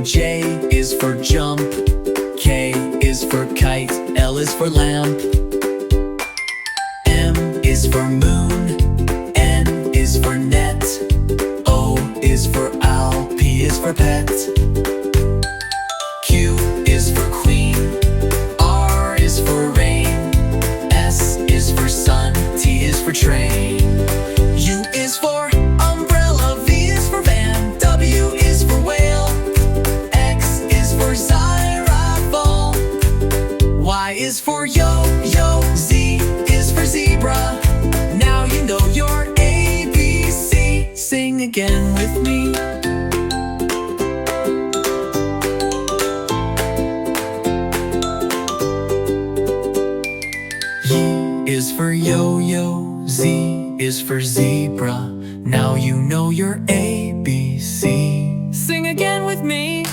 cream. J is for jump. K is for kite. L is for lamp. M is for moon. N is for net. O is for owl. P is for pet. Q is for queen. R is for rain. S is for sun. T is for train. U is for umbrella. V is for van. W is for whale. X is for xylophone. Y is for yo-yo. Z is for zebra. Now you know your ABC. Sing again with me. Y is for yo-yo. Z is for zebra. Now you know your ABC. Sing again with me.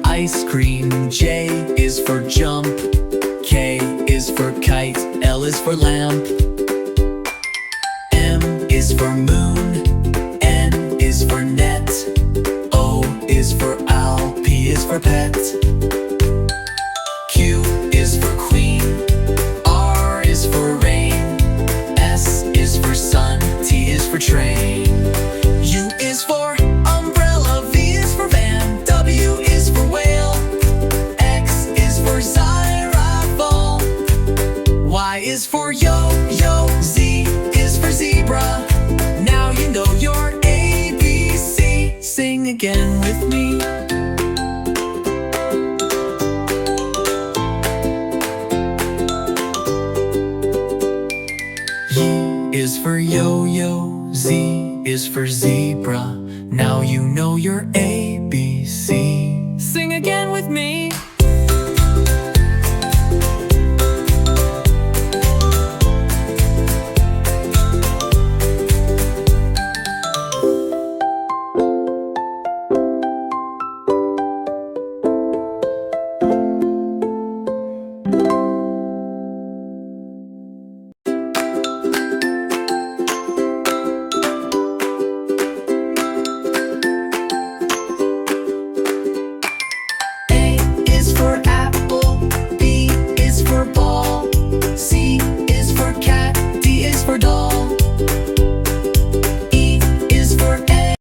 Ice cream. J is for jump. K is for kite. L is for lamp. M is for moon. N is for net. O is for owl. P is for pet. Q is for queen. R is for rain. S is for sun. T is for train. U is for umbrella. V is for van. W is for whale. X is for xylophone. Y is for yo-yo. Z is for zebra. Now you know your ABC. Sing again with me. Y is for yo-yo. Z is for zebra. Now you know your ABC. Sing again with me.